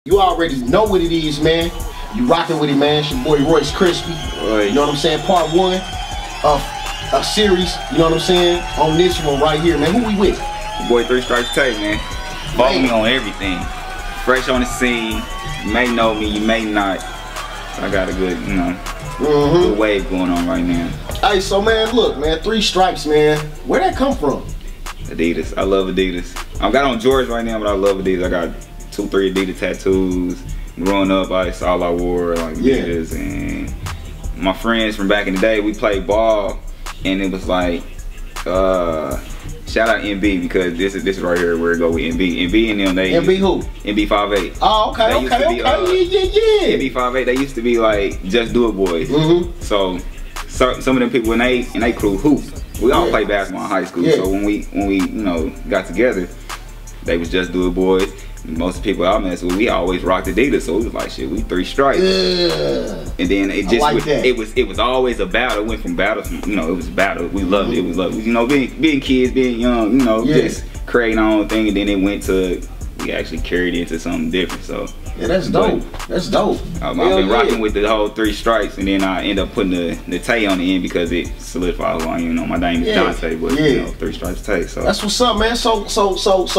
You already know what it is, man. You rocking with it, man. It's your boy Royce Crispy. Right. You know what I'm saying? Part 1 of a series, you know what I'm saying? On this one right here, man. Who we with? Your boy Stripes Tay, man. Follow me on everything. Fresh on the scene. You may know me, you may not. I got a good, you know, good wave going on right now. Hey, so man, look, man, 3 Stripes, man. Where'd that come from? Adidas. I love Adidas. I've got on George right now, but I love Adidas. I got 2-3 Adidas tattoos. Growing up, that's all I wore, like Adidas. And my friends from back in the day, we played ball, and it was like, shout out MB, because this is right here where it go with MB. MB and them, they MB who? MB 5'8". Oh, okay, okay. Yeah. MB 5'8", they used to be like Just Do It boys. So some of them people in they crew hoop. We all played basketball in high school. So when we you know got together, they was Just Do It boys. Most people I mess with, we always rocked Adidas, so we was like, shit, we 3 Stripes. And then it just it was always a battle. It went from battle, you know, it was a battle. We loved it. We loved it. You know, being kids, being young, you know, just creating our own thing, and then it went to, we actually carried it into something different. So yeah, that's dope. That's dope. I've been rocking with the whole 3 Stripes, and then I end up putting the Tay on the end because it solidifies on, you know, my name is Dante, but you know, 3 Stripes Tay. So that's what's up, man. So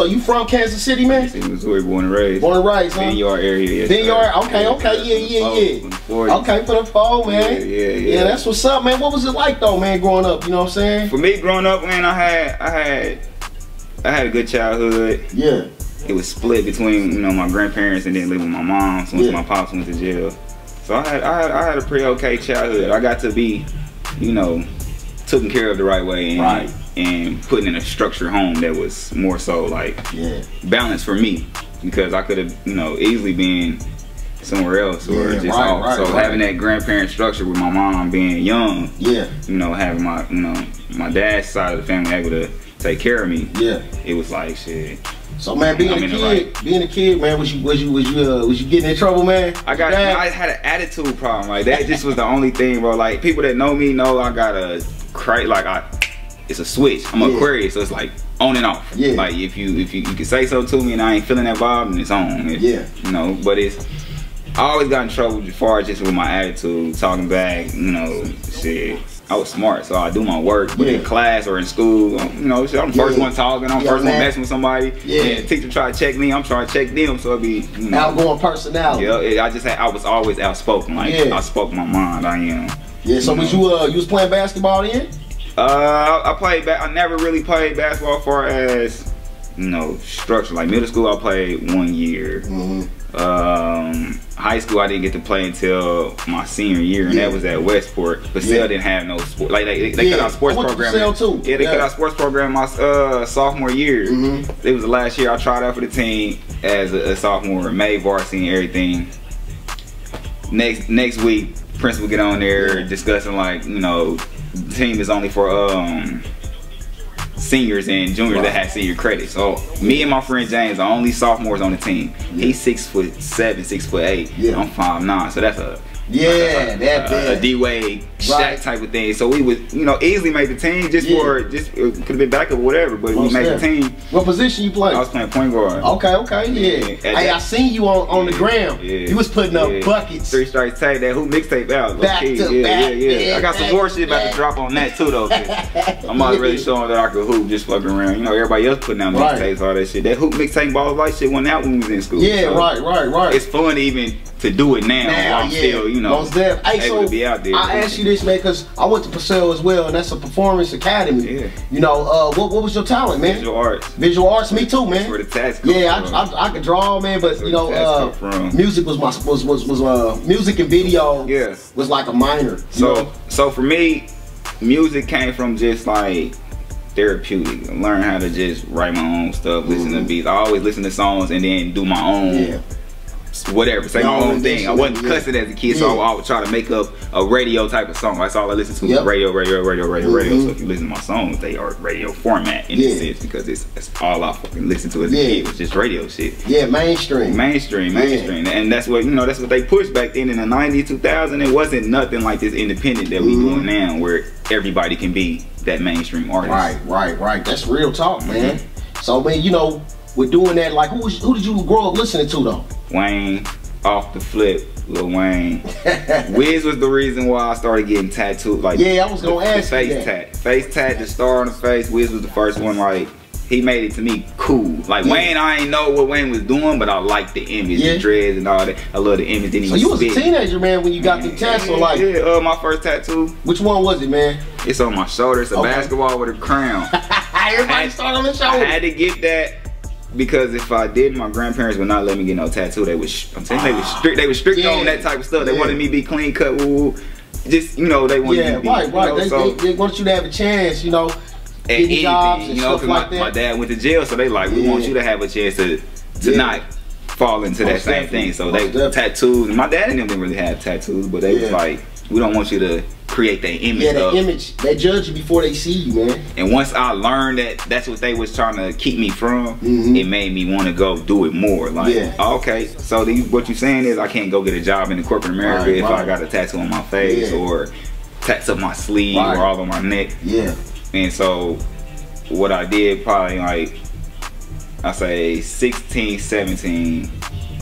you from Kansas City, man? Kansas City, Missouri, born and raised. Born and raised, huh? Ben Yard area, yes. Ben Yard, okay, yeah. Okay, for the fall, man. Yeah, that's what's up, man. What was it like though, man, growing up? You know what I'm saying? For me, growing up, man, I had a good childhood. Yeah. It was split between, you know, my grandparents and then living with my mom once my pops went to jail. So I had a pretty okay childhood. I got to be, you know, taken care of the right way and put in a structured home that was more so like balanced for me, because I could have, you know, easily been somewhere else or just off. So having that grandparent structure with my mom being young, you know, having my, you know, my dad's side of the family able to take care of me, it was like shit. So man, being a kid, man, was you getting in trouble, man? I had an attitude problem. Like that just was the only thing, bro. Like people that know me know I got a it's a switch. I'm an Aquarius, so it's like on and off. Like if you can say something to me and I ain't feeling that vibe, then it's on. You know, but I always got in trouble as far as just with my attitude, talking back, you know, shit. I was smart, so I do my work, but in class or in school, you know, I'm the first one talking, I'm the first one messing with somebody, and the teacher try to check me, I'm trying to check them, so it'd be, you know, outgoing personality. I was always outspoken, like I spoke my mind, I am. So was you was playing basketball then? I played I never really played basketball as far as, you know, structure. Like middle school I played 1 year. High school I didn't get to play until my senior year, and that was at Westport. But still didn't have no sport. Like they cut out sports program. They cut out sports program my sophomore year. It was the last year I tried out for the team as a sophomore, made varsity and everything. Next week, principal get on there discussing like, you know, the team is only for seniors and juniors that have senior credit. So me and my friend James are only sophomores on the team. He's 6'7", 6'8". I'm 5'9", so that's a D-Wade Shaq type of thing. So we would, you know, easily make the team just it could have been backup or whatever, but we made the team. What position you play? I was playing point guard. Okay, Hey, I seen you on the gram. You was putting up buckets. 3 Stripes Tay, that hoop mixtape out. Back to back. I got some more shit about to drop on that too though. I'm not really showing that I could hoop just fucking around. You know, everybody else putting out mixtapes, all that shit. That hoop mixtape ball like shit went out when we was in school. Right. It's fun even to do it now while I'm still, you know, able to be out there. I asked you this, man, because I went to Purcell as well, and that's a performance academy. You know, what was your talent, man? Visual arts. Visual arts, me too, man. That's where the tats come from. I could draw, man, but you know, music was music and video. Was like a minor. So for me, music came from just like therapeutic. I learned how to just write my own stuff, listen to beats. I always listen to songs and then do my own whatever, say my own thing. I wasn't cussing as a kid, so I would try to make up a radio type of song. That's all I listen to, radio. So if you listen to my songs, they are radio format in a sense, because it's all I fucking listen to as a kid was just radio shit. Mainstream. And that's what, you know, that's what they pushed back then in the 90s, 2000. It wasn't nothing like this independent that we doing now, where everybody can be that mainstream artist. Right. That's real talk, man. So man, you know, with doing that, like who did you grow up listening to though? Wayne, Off the Flip, Lil Wayne. Wiz was the reason why I started getting tattooed. Like, yeah, I was gonna ask face you that. tat. Face tat, the star on the face. Wiz was the first one. Like, he made it to me cool. Like, Wayne, I ain't know what Wayne was doing, but I liked the image, the dreads and all that. I love the image. Then he so you was a teenager, man, when you got the tattoo, like? Yeah, my first tattoo. Which one was it, man? It's on my shoulder. It's a basketball with a crown. Everybody started on the shoulder. I had to get that because if I didn't, my grandparents would not let me get no tattoo. They was, I'm saying, they was strict on that type of stuff. They wanted me to be clean cut, woo. Just, you know, they wanted me to be, right. You know, They want you to have a chance, you know. Anything, jobs and you know, stuff like my dad went to jail, so they like, we want you to have a chance to not fall into that same thing. So they tattoos, and my dad and them didn't really have tattoos, but they was like, we don't want you to create that image. Yeah, that image. They judge you before they see you, man. And once I learned that that's what they was trying to keep me from, it made me want to go do it more. Like, okay, so what you saying is I can't go get a job in the corporate America if I got a tattoo on my face or tats up my sleeve or all on my neck. Yeah. And so what I did probably like, I say 16, 17,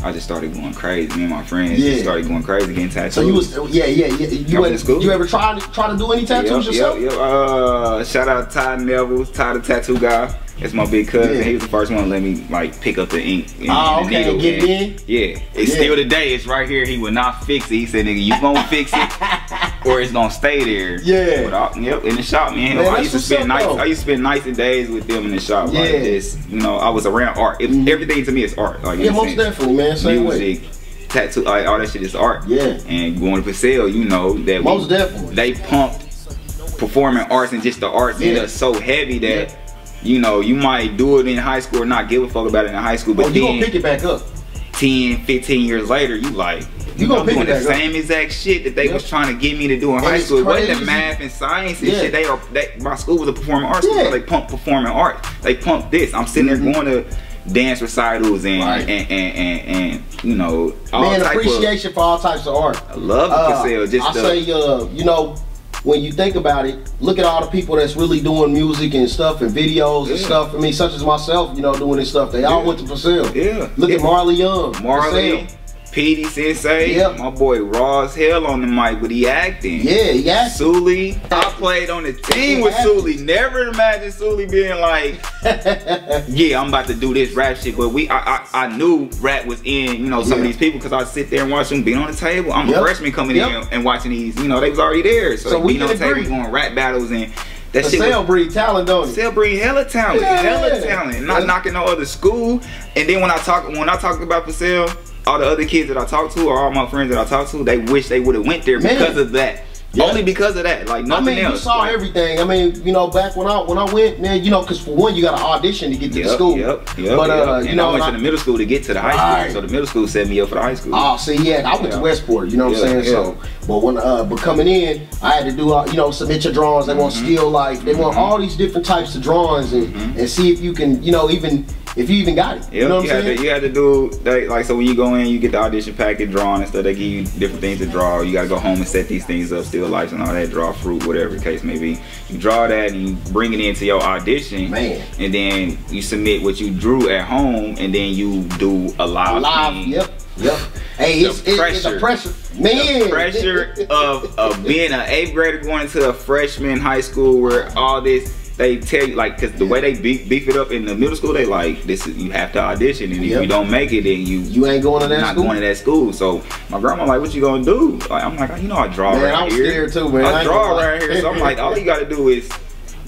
I just started going crazy. Me and my friends just started going crazy getting tattoos. So you was, you ever try to do any tattoos yourself? Shout out Ty Neville, Ty the tattoo guy. That's my big cousin. He was the first one to let me like pick up the ink and the needle. Get it in? Yeah, it's still today. It's right here. He would not fix it. He said, "Nigga, you gonna fix it, or it's gonna stay there." Yeah. But in the shop, man. I used to spend nights. I used to spend nights and days with them in the shop. Like this, you know, I was around art. Everything to me is art. Like, most definitely, man. Same music, tattoo, like, all that shit is art. Yeah. And going to Paseo, you know that most definitely they pumped performing arts and just the arts in us so heavy that. You know, you might do it in high school or not give a fuck about it in high school, but you gonna pick it back up. 10, 15 years later, you like, you gonna pick doing it back the same exact shit that they was trying to get me to do in high school. It wasn't the math and science and shit. My school was a performing arts school, so they pumped performing art. They pumped this. I'm sitting there going to dance recitals and you know, all type appreciation for all types of art. I love Paseo. I say, you know, when you think about it, look at all the people that's really doing music and stuff and videos and stuff. I mean, such as myself, you know, doing this stuff. They all went to Paseo. Yeah. Look at Marley Young. Marley, Petey Sensei. My boy raw as hell on the mic, but he acting. Yeah, he acting. Sully. I played on the team with Sully. Never imagined Sully being like, yeah, I'm about to do this rap shit. But I knew rap was in, you know, some of these people because I sit there and watch them beat on the table. I'm a freshman coming in and watching these, you know, they was already there. So we beat on the table, going rap battles and that shit. Paseo breed talent, don't it? Paseo breed hella talent, hella talent. Not knocking no other school. And then when I talk about Paseo, all the other kids that I talk to, or all my friends that I talk to, they wish they would have went there because of that. Only because of that, like nothing else. You saw everything. I mean, you know, back when I went, man, you know, because for one, you got to audition to get to the school. But you know, I went to the middle school to get to the high school, so the middle school set me up for the high school. Oh, see, I went to Westport. You know what I'm saying? So, but when but coming in, I had to do, you know, submit your drawings. They want still life. They want all these different types of drawings and see if you can, you know, even. If you even got it, you know what I'm saying? You had to do like, so when you go in, you get the audition packet, drawing and stuff. They give you different things to draw. You gotta go home and set these things up, still lifes and all that. Draw fruit, whatever the case may be. You draw that and you bring it into your audition, and then you submit what you drew at home, and then you do a live thing. Hey, it's the pressure, man. The pressure of being an 8th grader going into a freshman high school where all this. They tell you, like, because the way they beef it up in the middle school, they like, this is, you have to audition, and if you don't make it, then you ain't going to that school. Not going to that school. So my grandma like, what you gonna do? Like, I'm like, you know, I draw around here. Scared too, man. I draw around here, so I'm like, all you gotta do is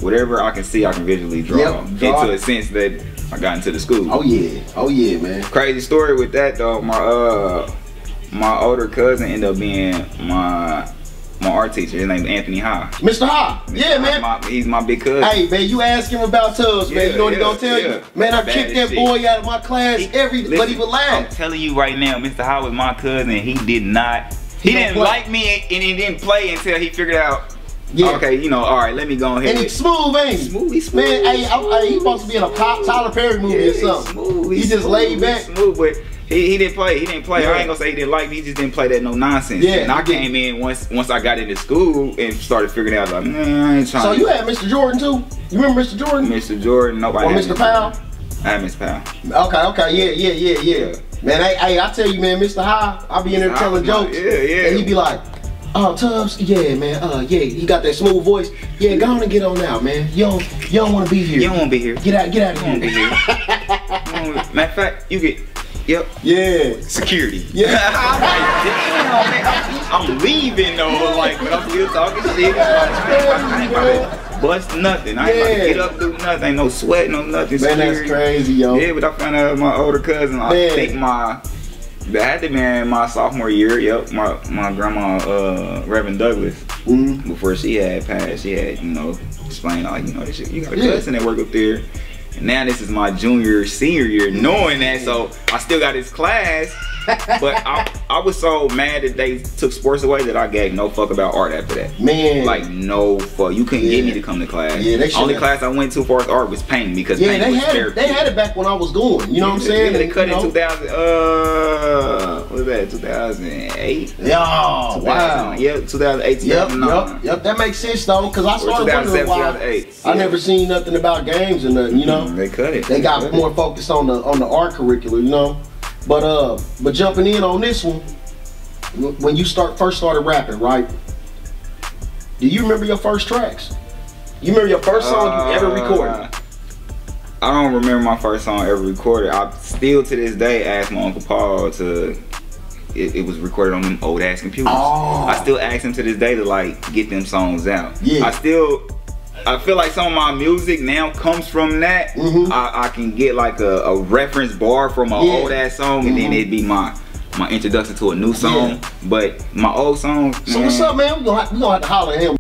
whatever I can see, I can visually draw into a sense that I got into the school. Oh yeah, man. Crazy story with that though. My older cousin ended up being my art teacher. His name's Anthony Ha. Mr. Ha. Yeah, man. He's my big cousin. Hey, man, you ask him about Tubbs, man. You know what he gonna tell you? Man, I kicked that boy out of my class but he would laugh. I'm telling you right now, Mr. Ha was my cousin. He didn't like me, and he didn't play until he figured out, okay, you know, all right, let me go ahead. And he's smooth, ain't he? Smooth. Man, hey, he supposed to be in a Tyler Perry movie or something. Smooth. He just laid back. Smooth, but he didn't play. I ain't gonna say he didn't like me. He just didn't play that no nonsense. And I came in once I got into school and started figuring out like, man, I ain't trying. So you had Mr. Jordan too? You remember Mr. Jordan? Mr. Jordan, nobody. Or Mr. Powell? I had Mr. Powell. Okay, yeah. Man, hey, I tell you, man, Mr. High, I be in there telling jokes. Yeah. And he be like, oh, Tubbs, yeah, man, yeah, he got that smooth voice. Yeah, go on and get on now, man. You don't want to be here. You don't want to be here. Get out of here. You don't be here. Matter of fact, you get, yep. Yeah. Security. Yeah. I'm like, damn, man, I'm leaving though, like, but I'm still talking shit. I ain't about to bust nothing. I ain't about to get up, do nothing. Ain't no sweat, no nothing. Man, security. that's crazy, yo. Yeah, but I found out my older cousin, I think that had to be in my sophomore year. Yep, my grandma, Reverend Douglas, before she had passed, she had, you know, explained, like, you know, this shit, you got a cousin that work up there. And now this is my junior, senior year, knowing that, so I still got his class. But I was so mad that they took sports away that I gave no fuck about art after that. Man. Like, no fuck. You couldn't get me to come to class. Yeah, they only class I went to for art was painting, because painting was therapy. They had it back when I was going, you know what I'm saying? Yeah, they cut it in 2000, what was that, 2008? Yeah, wow. Yeah, 2008, 2009. Yep, that makes sense though, because I started wondering why 2008. I never seen nothing about games and nothing, you know? They cut it. They got more focused on the art curriculum, you know? But jumping in on this one, when you first started rapping, right? Do you remember your first tracks? You remember your first song you ever recorded? I don't remember my first song ever recorded. I still to this day ask my Uncle Paul to. It was recorded on them old ass computers. Oh. I still ask him to this day to like get them songs out. Yeah. I feel like some of my music now comes from that. I can get like a reference bar from an old ass song, and then it'd be my introduction to a new song. But my old songs. So what's up, man? We gonna have to holler at him.